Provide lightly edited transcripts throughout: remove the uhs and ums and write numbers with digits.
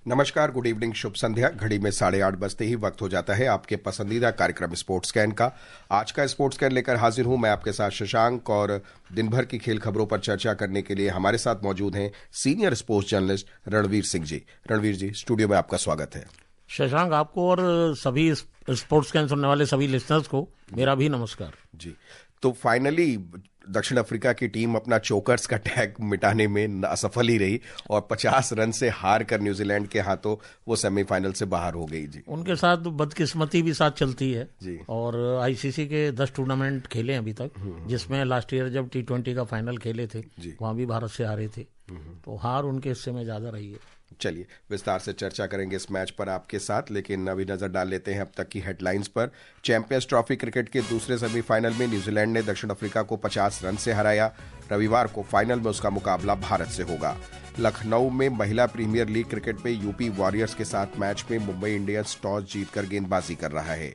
नमस्कार, good evening, शुभ संध्या। घड़ी में 8:30 बजते ही वक्त हो जाता है आपके पसंदीदा कार्यक्रम स्पोर्ट्स स्कैन का। आज का स्पोर्ट्स स्कैन लेकर हाजिर हूं मैं आपके साथ शशांक, और दिन भर की खेल खबरों पर चर्चा करने के लिए हमारे साथ मौजूद हैं senior sports journalist Ranveer Singh ji. Ranveer ji, studio में आपका स्वागत है। शशांक, आपको और सभी स्पोर्ट्स स्कैन सुनने वाले सभी लिसनर्स को मेरा भी नमस्कार जी। तो फाइनली दक्षिण अफ्रीका की टीम अपना चोकर्स का टैग मिटाने में असफल ही रही और 50 रन से हार कर न्यूजीलैंड के हाथों वो सेमीफाइनल से बाहर हो गई जी। उनके साथ बदकिस्मती भी साथ चलती है जी। और आईसीसी के 10 टूर्नामेंट खेले अभी तक, जिसमें लास्ट ईयर जब T20 का फाइनल खेले थे वहां भी भारत से हारे थे, तो हार उनके हिस्से में ज्यादा रही है। चलिए विस्तार से चर्चा करेंगे इस मैच पर आपके साथ, लेकिन अभी नजर डाल लेते हैं अब तक की हेडलाइंस पर। चैंपियंस ट्रॉफी क्रिकेट के दूसरे सेमीफाइनल में न्यूजीलैंड ने दक्षिण अफ्रीका को 50 रन से हराया। रविवार को फाइनल में उसका मुकाबला भारत से होगा। लखनऊ में महिला प्रीमियर लीग क्रिकेट में यूपी वॉरियर्स के साथ मैच में मुंबई इंडियंस टॉस जीतकर गेंदबाजी कर रहा है।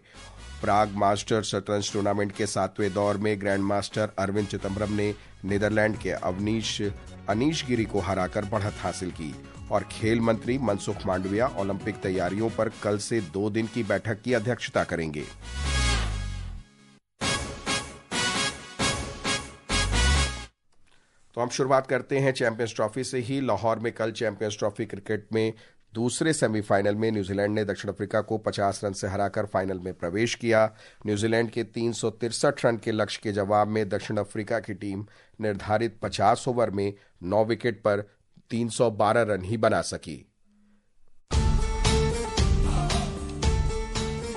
प्राग मास्टर शतरंज टूर्नामेंट के 7वें दौर में ग्रैंड मास्टर अरविंद चिदम्बरम ने नीदरलैंड के अनीश गिरी को हराकर बढ़त हासिल की। और खेल मंत्री मनसुख मांडविया ओलंपिक तैयारियों पर कल से 2 दिन की बैठक की अध्यक्षता करेंगे। तो हम शुरुआत करते हैं चैंपियंस ट्रॉफी से ही। लाहौर में कल चैंपियंस ट्रॉफी क्रिकेट में दूसरे सेमीफाइनल में न्यूजीलैंड ने दक्षिण अफ्रीका को 50 रन से हराकर फाइनल में प्रवेश किया। न्यूजीलैंड के 363 रन के लक्ष्य के जवाब में दक्षिण अफ्रीका की टीम निर्धारित 50 ओवर में 9 विकेट पर 312 रन ही बना सकी।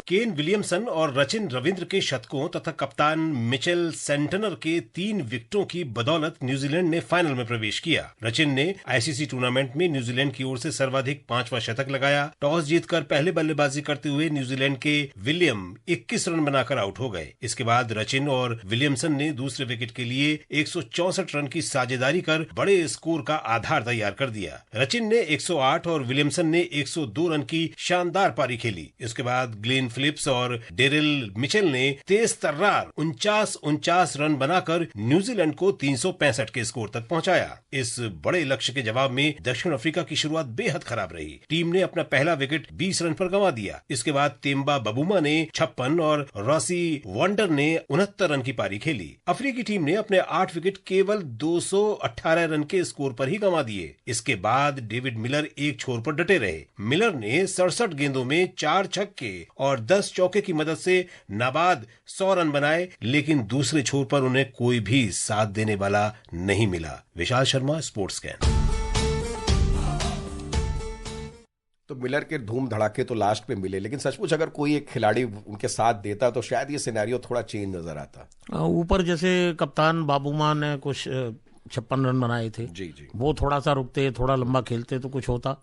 केन विलियमसन और रचिन रविंद्र के शतकों तथा कप्तान मिचेल सेंटनर के 3 विकेटों की बदौलत न्यूजीलैंड ने फाइनल में प्रवेश किया। रचिन ने आईसीसी टूर्नामेंट में न्यूजीलैंड की ओर से सर्वाधिक 5वां शतक लगाया। टॉस जीतकर पहले बल्लेबाजी करते हुए न्यूजीलैंड के विलियम 21 रन बनाकर आउट हो गए। इसके बाद रचिन और विलियमसन ने दूसरे विकेट के लिए 164 रन की साझेदारी कर बड़े स्कोर का आधार तैयार कर दिया। रचिन ने 108 और विलियमसन ने 102 रन की शानदार पारी खेली। इसके बाद ग्लेन फिलिप्स और डेरिल मिचेल ने तेज तर्रार 49 रन बनाकर न्यूजीलैंड को 365 के स्कोर तक पहुंचाया। इस बड़े लक्ष्य के जवाब में दक्षिण अफ्रीका की शुरुआत बेहद खराब रही। टीम ने अपना पहला विकेट 20 रन पर गंवा दिया। इसके बाद तेम्बा बबूमा ने 56 और रॉसी वॉन्डर ने 69 रन की पारी खेली। अफ्रीकी टीम ने अपने 8 विकेट केवल 218 रन के स्कोर पर ही गंवा दिए। इसके बाद डेविड मिलर एक छोर पर डटे रहे। मिलर ने 67 गेंदों में 4 छक्के और 10 चौके की मदद से नाबाद 100 रन बनाए, लेकिन दूसरे छोर पर उन्हें कोई भी साथ देने वाला नहीं मिला। Vishal Sharma, sports scan. तो मिलर के धूम धड़ाके तो लास्ट पे मिले, लेकिन सचमुच अगर कोई एक खिलाड़ी उनके साथ देता तो शायद ये सिनेरियो थोड़ा चेंज नजर आता। ऊपर जैसे कप्तान बाबूमा ने कुछ 56 रन बनाए थे, जी जी, वो थोड़ा सा रुकते, थोड़ा लंबा खेलते तो कुछ होता।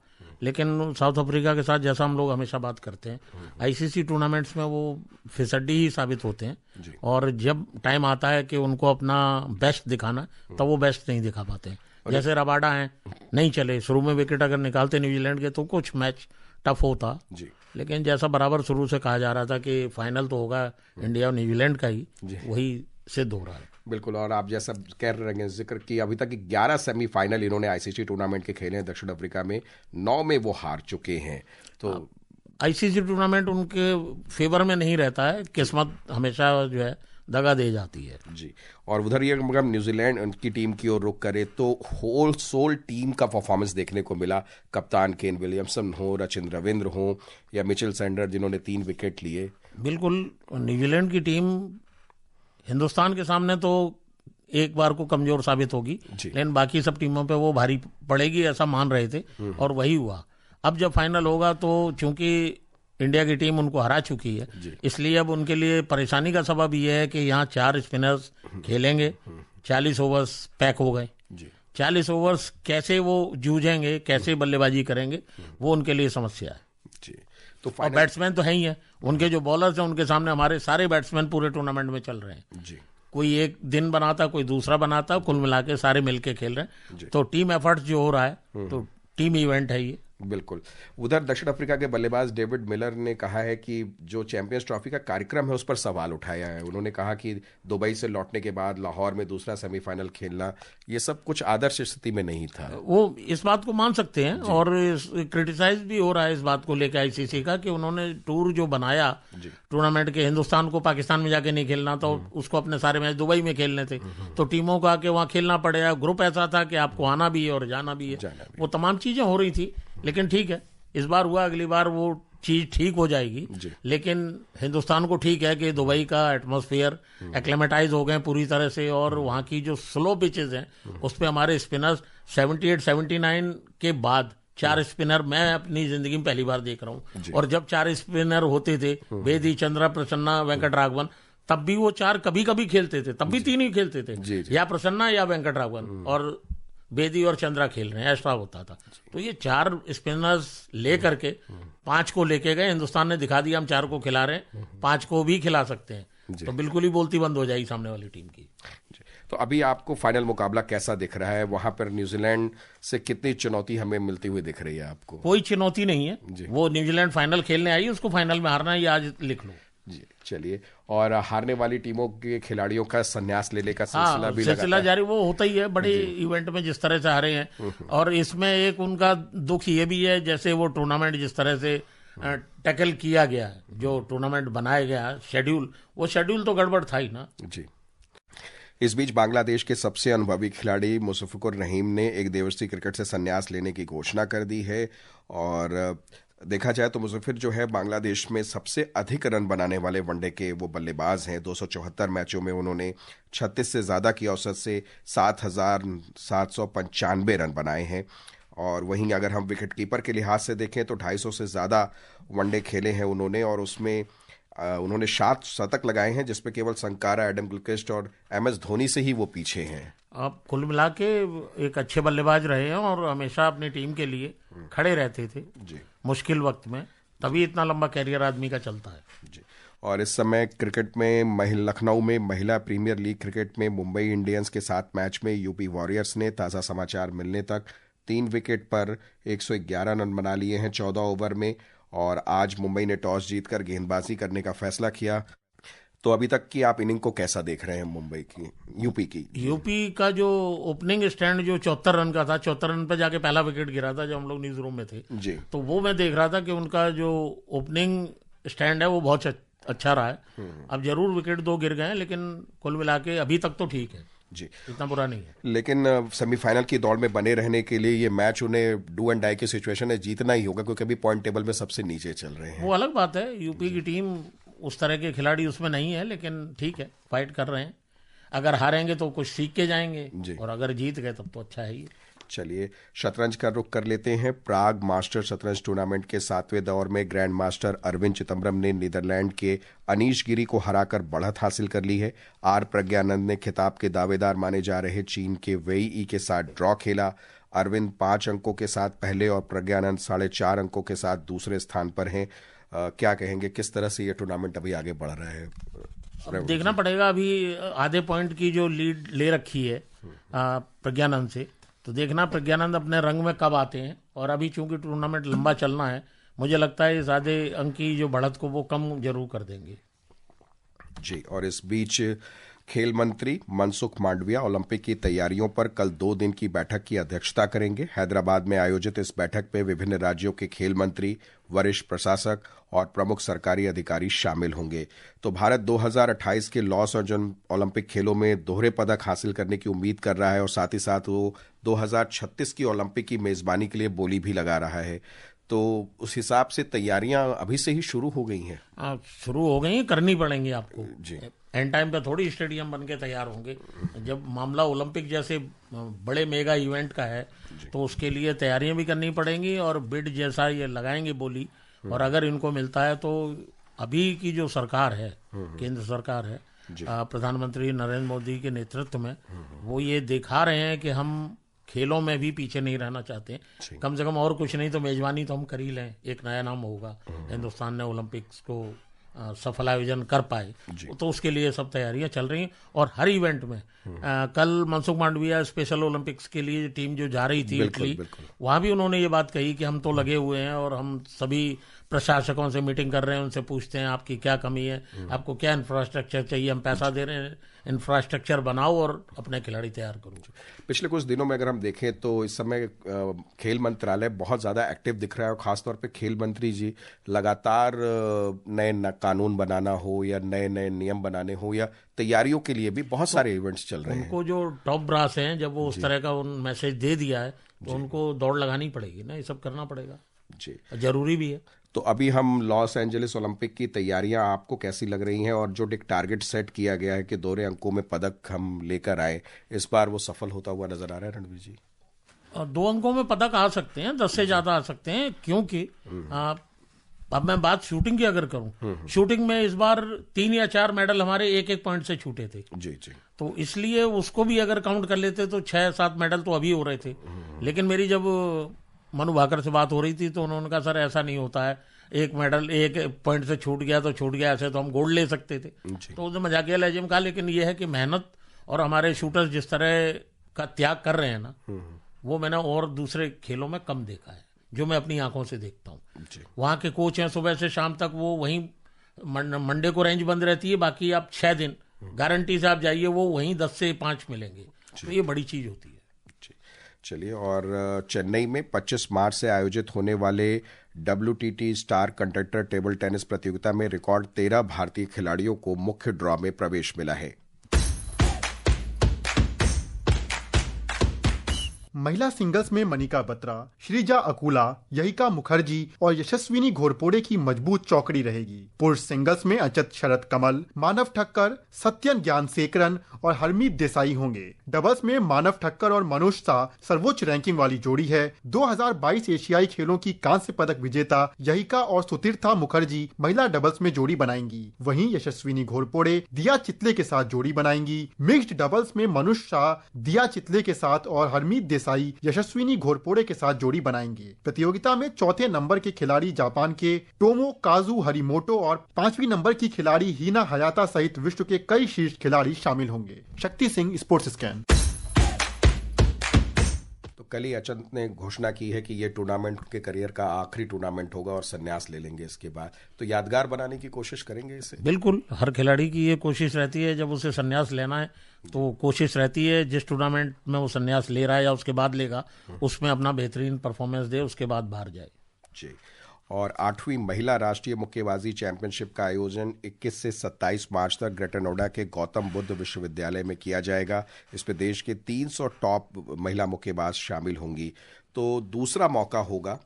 लेकिन साउथ अफ्रीका के साथ जैसा हम लोग हमेशा बात करते हैं, आईसीसी टूर्नामेंट्स में वो फिसड्डी ही साबित होते हैं और जब टाइम आता है कि उनको अपना बेस्ट दिखाना तब वो बेस्ट नहीं दिखा पाते हैं। जैसे रबाडा हैं, नहीं चले शुरू में, विकेट अगर निकालते न्यूजीलैंड के तो कुछ मैच टफ होता जी। लेकिन जैसा बराबर शुरू से कहा जा रहा था कि फाइनल तो होगा इंडिया और न्यूजीलैंड का ही, वही सिद्ध हो रहा है। बिल्कुल। और आप जैसा कह रहे हैं, जिक्र कि अभी तक 11 सेमीफाइनल इन्होंने आईसीसी टूर्नामेंट के खेले हैं दक्षिण अफ्रीका में, 9 में वो हार चुके हैं। तो आईसीसी टूर्नामेंट उनके फेवर में नहीं रहता है, किस्मत हमेशा जो है दगा दे जाती है जी। और उधर ये अगर न्यूजीलैंड की टीम की ओर रुख करे तो होल सोल टीम का परफॉर्मेंस देखने को मिला। कप्तान केन विलियमसन हो, रचिन रविंद्र हो या मिचेल सेंडर जिन्होंने 3 विकेट लिए। बिल्कुल। न्यूजीलैंड की टीम हिंदुस्तान के सामने तो एक बार को कमजोर साबित होगी, लेकिन बाकी सब टीमों पे वो भारी पड़ेगी ऐसा मान रहे थे और वही हुआ। अब जब फाइनल होगा तो चूंकि इंडिया की टीम उनको हरा चुकी है, इसलिए अब उनके लिए परेशानी का सबब यह है कि यहाँ 4 स्पिनर्स खेलेंगे। 40 ओवर्स पैक हो गए। 40 ओवर्स कैसे वो जूझेंगे, कैसे बल्लेबाजी करेंगे, वो उनके लिए समस्या है। तो और बैट्समैन तो है ही है, उनके जो बॉलर्स हैं उनके सामने हमारे सारे बैट्समैन पूरे टूर्नामेंट में चल रहे हैं जी। कोई एक दिन बनाता, कोई दूसरा बनाता, कुल मिला के सारे मिलके खेल रहे हैं। तो टीम एफर्ट जो हो रहा है, तो टीम इवेंट है ये। बिल्कुल। उधर दक्षिण अफ्रीका के बल्लेबाज डेविड मिलर ने कहा है कि जो चैंपियंस ट्रॉफी का कार्यक्रम है उस पर सवाल उठाया है। उन्होंने कहा कि दुबई से लौटने के बाद लाहौर में दूसरा सेमीफाइनल खेलना ये सब कुछ आदर्श स्थिति में नहीं था। वो इस बात को मान सकते हैं और क्रिटिसाइज भी हो रहा है इस बात को लेकर आईसीसी का कि उन्होंने टूर जो बनाया टूर्नामेंट के, हिंदुस्तान को पाकिस्तान में जाके नहीं खेलना तो उसको अपने सारे मैच दुबई में खेलने थे, तो टीमों को आके वहां खेलना पड़ेगा। ग्रुप ऐसा था कि आपको आना भी है और जाना भी है, वो तमाम चीजें हो रही थी। लेकिन ठीक है, इस बार हुआ, अगली बार वो चीज ठीक हो जाएगी। लेकिन हिंदुस्तान को ठीक है कि दुबई का एटमॉस्फेयर एक्लेमेटाइज हो गए पूरी तरह से, और वहाँ की जो स्लो पिचेस हैं उस पर हमारे स्पिनर्स 78-79 के बाद 4 स्पिनर मैं अपनी जिंदगी में पहली बार देख रहा हूँ। और जब 4 स्पिनर होते थे, बेदी, चंद्रा, प्रसन्ना, वेंकट राघवन, तब भी वो 4 कभी कभी खेलते थे, तब भी 3 ही खेलते थे, या प्रसन्ना या वेंकट राघवन, और बेदी और चंद्रा खेल रहे हैं, ऐसा होता था। तो ये 4 स्पिनर्स लेकर के 5 को लेके गए। हिंदुस्तान ने दिखा दिया हम 4 को खिला रहे हैं, 5 को भी खिला सकते हैं, तो बिल्कुल ही बोलती बंद हो जाएगी सामने वाली टीम की। तो अभी आपको फाइनल मुकाबला कैसा दिख रहा है? वहां पर न्यूजीलैंड से कितनी चुनौती हमें मिलती हुई दिख रही है आपको? कोई चुनौती नहीं है, वो न्यूजीलैंड फाइनल खेलने आई, उसको फाइनल में हारना है, ये आज लिख लो। जी चलिए, और हारने वाली टीमों के खिलाड़ियों का संन्यास लेने का सिलसिला भी सिलसिला जारी वो होता ही है बड़े इवेंट में जिस तरह से हारे हैं। और इसमें एक उनका दुख ये भी है, जैसे वो टूर्नामेंट जिस तरह से टैकल किया गया, जो टूर्नामेंट बनाया गया शेड्यूल, वो शेड्यूल तो गड़बड़ था ही ना। जी। इस बीच बांग्लादेश के सबसे अनुभवी खिलाड़ी मुशफिकुर रहीम ने एक दिवसीय क्रिकेट से संन्यास लेने की घोषणा कर दी है। और देखा जाए तो मुजफ्फर जो है बांग्लादेश में सबसे अधिक रन बनाने वाले वनडे के वो बल्लेबाज हैं। 274 मैचों में उन्होंने 36 से ज़्यादा की औसत से 7,795 रन बनाए हैं। और वहीं अगर हम विकेट कीपर के लिहाज से देखें तो 250 से ज़्यादा वनडे खेले हैं उन्होंने, और उसमें उन्होंने 7 शतक लगाए हैं, जिसमें केवल संकारा, एडम गिलक्रिस्ट और MS धोनी से ही वो पीछे हैं। अब कुल मिला के एक अच्छे बल्लेबाज रहे हैं और हमेशा अपनी टीम के लिए खड़े रहते थे जी मुश्किल वक्त में, तभी इतना लंबा कैरियर आदमी का चलता है जी। और इस समय क्रिकेट में लखनऊ में महिला प्रीमियर लीग क्रिकेट में मुंबई इंडियंस के साथ मैच में यूपी वॉरियर्स ने ताज़ा समाचार मिलने तक 3 विकेट पर 111 रन बना लिए हैं 14 ओवर में। और आज मुंबई ने टॉस जीतकर गेंदबाजी करने का फैसला किया। तो अभी तक की आप इनिंग को कैसा देख रहे हैं मुंबई की, यूपी का जो ओपनिंग स्टैंड जो 74 रन का था, 74 रन पे जाके पहला विकेट गिरा था जब हम लोग न्यूज रूम में थे जी, तो वो मैं देख रहा था कि उनका जो ओपनिंग स्टैंड है वो बहुत अच्छा रहा है। अब जरूर विकेट 2 गिर गए हैं, लेकिन कुल मिला के अभी तक तो ठीक है जी, इतना बुरा नहीं है। लेकिन सेमीफाइनल की दौड़ में बने रहने के लिए ये मैच उन्हें डू एंड डाई की सिचुएशन है, जीतना ही होगा, क्योंकि अभी पॉइंट टेबल में सबसे नीचे चल रहे हैं। वो अलग बात है, यूपी की टीम उस तरह के खिलाड़ी उसमें नहीं है, लेकिन ठीक है, फाइट कर रहे हैं। अगर हारेंगे तो कुछ सीख के जाएंगे, और अगर जीत गए तब तो अच्छा है ही। चलिए शतरंज का रुख कर लेते हैं। प्राग मास्टर शतरंज टूर्नामेंट के 7वें दौर में ग्रैंड मास्टर अरविंद चिदम्बरम ने नीदरलैंड के अनीश गिरी को हराकर बढ़त हासिल कर ली है। आर प्रज्ञानंद ने खिताब के दावेदार माने जा रहे चीन के वेई के साथ ड्रॉ खेला। अरविंद 5 अंकों के साथ पहले और प्रज्ञानंद 4.5 अंकों के साथ दूसरे स्थान पर हैं। क्या कहेंगे, किस तरह से ये टूर्नामेंट अभी आगे बढ़ रहा है? अब देखना पड़ेगा, अभी आधे पॉइंट की जो लीड ले रखी है प्रज्ञानंद से, तो देखना प्रज्ञानंद अपने रंग में कब आते हैं। और अभी चूंकि टूर्नामेंट लंबा चलना है, मुझे लगता है इस आधे अंक की जो बढ़त को वो कम जरूर कर देंगे जी। और इस बीच खेल मंत्री मनसुख मांडविया ओलंपिक की तैयारियों पर कल 2 दिन की बैठक की अध्यक्षता करेंगे। हैदराबाद में आयोजित इस बैठक में विभिन्न राज्यों के खेल मंत्री, वरिष्ठ प्रशासक और प्रमुख सरकारी अधिकारी शामिल होंगे। तो भारत 2028 के लॉस एंजल्स ओलंपिक खेलों में दोहरे पदक हासिल करने की उम्मीद कर रहा है, और साथ ही साथ वो 2036 की ओलंपिक की मेजबानी के लिए बोली भी लगा रहा है। तो उस हिसाब से तैयारियां अभी से ही शुरू हो गई हैं। शुरू हो गई, करनी पड़ेंगी आपको जी। एंड टाइम पे थोड़ी स्टेडियम बन के तैयार होंगे। जब मामला ओलंपिक जैसे बड़े मेगा इवेंट का है, तो उसके लिए तैयारियां भी करनी पड़ेंगी, और बिड जैसा ये लगाएंगे बोली। और अगर इनको मिलता है तो अभी की जो सरकार है, केंद्र सरकार है, प्रधानमंत्री नरेंद्र मोदी के नेतृत्व में, वो ये दिखा रहे हैं कि हम खेलों में भी पीछे नहीं रहना चाहते। कम से कम और कुछ नहीं तो मेजबानी तो हम कर ही लें, एक नया नाम होगा। हिंदुस्तान ने ओलंपिक्स को सफल आयोजन कर पाए। तो उसके लिए सब तैयारियां चल रही हैं और हर इवेंट में कल मनसुख मांडविया स्पेशल ओलंपिक्स के लिए टीम जो जा रही थी इटली, वहां भी उन्होंने ये बात कही कि हम तो लगे हुए हैं और हम सभी प्रशासकों से मीटिंग कर रहे हैं, उनसे पूछते हैं आपकी क्या कमी है, आपको क्या इंफ्रास्ट्रक्चर चाहिए, हम पैसा दे रहे हैं, इंफ्रास्ट्रक्चर बनाओ और अपने खिलाड़ी तैयार करो। पिछले कुछ दिनों में अगर हम देखें तो इस समय खेल मंत्रालय बहुत ज़्यादा एक्टिव दिख रहा है और ख़ासतौर पे खेल मंत्री जी लगातार नए कानून बनाना हो या नए नए नियम बनाने हो या तैयारियों के लिए भी बहुत सारे इवेंट्स चल रहे हैं। उनको जो टॉप ब्रास हैं, जब वो उस तरह का उन मैसेज दे दिया है तो उनको दौड़ लगानी पड़ेगी ना, ये सब करना पड़ेगा जी, जरूरी भी है। तो अभी हम लॉस एंजलिस ओलंपिक की तैयारियां आपको कैसी लग रही हैं और जो एक टारगेट सेट किया गया है कि दोहरे अंकों में पदक हम लेकर आए, इस बार वो सफल होता हुआ नजर आ रहा है रणवीर जी? 2 अंकों में पदक आ सकते हैं, 10 से ज्यादा आ सकते हैं, क्योंकि अब मैं बात शूटिंग की अगर करूं, शूटिंग में इस बार 3 या 4 मेडल हमारे एक पॉइंट से छूटे थे जी जी, तो इसलिए उसको भी अगर काउंट कर लेते तो 6-7 मेडल तो अभी हो रहे थे। लेकिन मेरी जब मनु भाकर से बात हो रही थी तो उन्होंने कहा सर ऐसा नहीं होता है, एक मेडल एक पॉइंट से छूट गया तो छूट गया, ऐसे तो हम गोल्ड ले सकते थे। तो उसने मजाकिया लहजे में कहा, लेकिन ये है कि मेहनत और हमारे शूटर्स जिस तरह का त्याग कर रहे हैं ना, वो मैंने और दूसरे खेलों में कम देखा है, जो मैं अपनी आंखों से देखता हूँ। वहाँ के कोच हैं, सुबह से शाम तक वो वहीं, मंडे को रेंज बंद रहती है, बाकी आप 6 दिन गारंटी से आप जाइए, वो वहीं 10 से 5 मिलेंगे। तो ये बड़ी चीज होती है। चलिए, और चेन्नई में 25 मार्च से आयोजित होने वाले WTT star contender table tennis प्रतियोगिता में रिकॉर्ड 13 भारतीय खिलाड़ियों को मुख्य ड्रॉ में प्रवेश मिला है। महिला सिंगल्स में मनिका बत्रा, श्रीजा अकुला, यहिका मुखर्जी और यशस्विनी घोरपड़े की मजबूत चौकड़ी रहेगी। पुरुष सिंगल्स में अचत शरद कमल, मानव ठक्कर, सत्यन ज्ञानसेकरन और हरमीत देसाई होंगे। डबल्स में मानव ठक्कर और मनोज शाह सर्वोच्च रैंकिंग वाली जोड़ी है। 2022 एशियाई खेलों की कांस्य पदक विजेता यहिका और सुतीर्था मुखर्जी महिला डबल्स में जोड़ी बनाएंगी। वहीं यशस्विनी घोरपड़े दिया चितले के साथ जोड़ी बनाएंगी। मिक्स्ड डबल्स में मनोज शाह दिया चितले के साथ और हरमीत देसाई यशस्विनी घोरपड़े के साथ जोड़ी बनाएंगे। प्रतियोगिता में चौथे नंबर के खिलाड़ी जापान के टोमो काजू हरिमोटो और 5वीं नंबर की खिलाड़ी हिना हयाता सहित विश्व के कई शीर्ष खिलाड़ी शामिल होंगे। Shakti Singh, sports scan. तो कल ही अचंत ने घोषणा की है कि ये टूर्नामेंट उनके करियर का आखिरी टूर्नामेंट होगा और संन्यास ले लेंगे इसके बाद। तो यादगार बनाने की कोशिश करेंगे इसे? बिल्कुल, हर खिलाड़ी की ये कोशिश रहती है, जब उसे संन्यास लेना है तो कोशिश रहती है जिस टूर्नामेंट में वो संन्यास ले रहा है या उसके बाद लेगा, उसमें अपना बेहतरीन परफॉर्मेंस दे, उसके बाद बाहर जाए। जी, और 8वीं महिला राष्ट्रीय मुक्केबाजी चैंपियनशिप का आयोजन 21 से 27 मार्च तक ग्रेटर नोएडा के गौतम बुद्ध विश्वविद्यालय में किया जाएगा। इसमें देश के 300 टॉप महिला मुक्केबाज शामिल होंगी। तो दूसरा मौका होगा।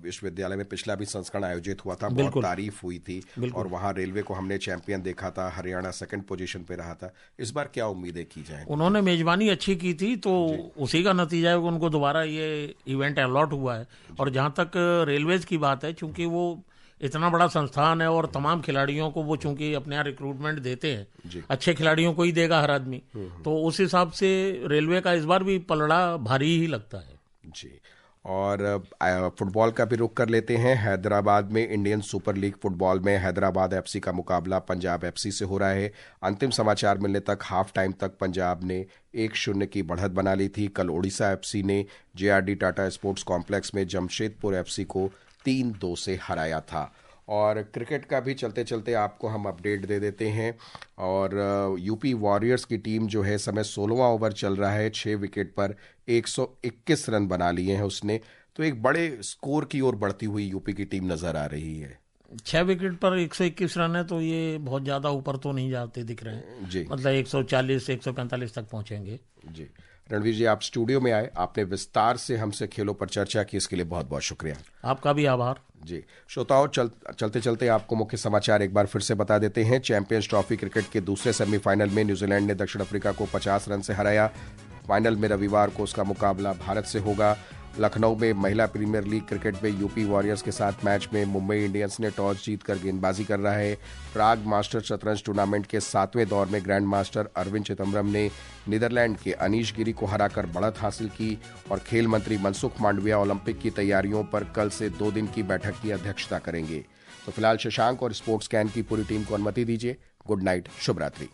विश्वविद्यालय में पिछला भी संस्करण आयोजित हुआ था, बहुत तारीफ हुई थी और वहां रेलवे को हमने चैंपियन देखा था, हरियाणा 2nd पोजीशन पे रहा था। इस बार क्या उम्मीदें की जाए? उन्होंने मेजबानी अच्छी की थी तो उसी का नतीजा है कि उनको दोबारा ये इवेंट अलॉट हुआ है। और जहां तक रेलवेज की बात है, चूंकि वो इतना बड़ा संस्थान है और तमाम खिलाड़ियों को वो चूंकि अपने यहाँ रिक्रूटमेंट देते हैं, अच्छे खिलाड़ियों को ही देगा हर आदमी, तो उस हिसाब से रेलवे का इस बार भी पलड़ा भारी ही लगता है। जी, और फुटबॉल का भी रुख कर लेते हैं। हैदराबाद में इंडियन सुपर लीग फुटबॉल में हैदराबाद FC का मुकाबला पंजाब FC से हो रहा है। अंतिम समाचार मिलने तक हाफ टाइम तक पंजाब ने 1-0 की बढ़त बना ली थी। कल ओडिशा FC ने JRD टाटा स्पोर्ट्स कॉम्प्लेक्स में जमशेदपुर FC को 3-2 से हराया था। और क्रिकेट का भी चलते चलते आपको हम अपडेट दे देते हैं। और यूपी वॉरियर्स की टीम जो है, समय 16वां ओवर चल रहा है, 6 विकेट पर 121 रन बना लिए हैं उसने। तो एक बड़े स्कोर की ओर बढ़ती हुई यूपी की टीम नजर आ रही है। 6 विकेट पर 121 रन है तो ये बहुत ज्यादा ऊपर तो नहीं जाते दिख रहे हैं जी, मतलब 140 145 तक पहुंचेंगे। जी, रणवीर जी, आप स्टूडियो में आए, आपने विस्तार से हमसे खेलों पर चर्चा की, इसके लिए बहुत बहुत शुक्रिया। आपका भी आभार। जी, श्रोताओं, चलते चलते आपको मुख्य समाचार एक बार फिर से बता देते हैं। चैंपियंस ट्रॉफी क्रिकेट के दूसरे सेमीफाइनल में न्यूजीलैंड ने दक्षिण अफ्रीका को 50 रन से हराया। फाइनल में रविवार को उसका मुकाबला भारत से होगा। लखनऊ में महिला प्रीमियर लीग क्रिकेट में यूपी वॉरियर्स के साथ मैच में मुंबई इंडियंस ने टॉस जीतकर गेंदबाजी कर रहा है। प्राग मास्टर शतरंज टूर्नामेंट के 7वें दौर में ग्रैंड मास्टर अरविंद चिदम्बरम ने नीदरलैंड के अनीश गिरी को हराकर बढ़त हासिल की। और खेल मंत्री मनसुख मांडविया ओलंपिक की तैयारियों पर कल से 2 दिन की बैठक की अध्यक्षता करेंगे। तो फिलहाल शशांक और स्पोर्ट्स कैन की पूरी टीम को अनुमति दीजिए। गुड नाइट, शुभ रात्रि।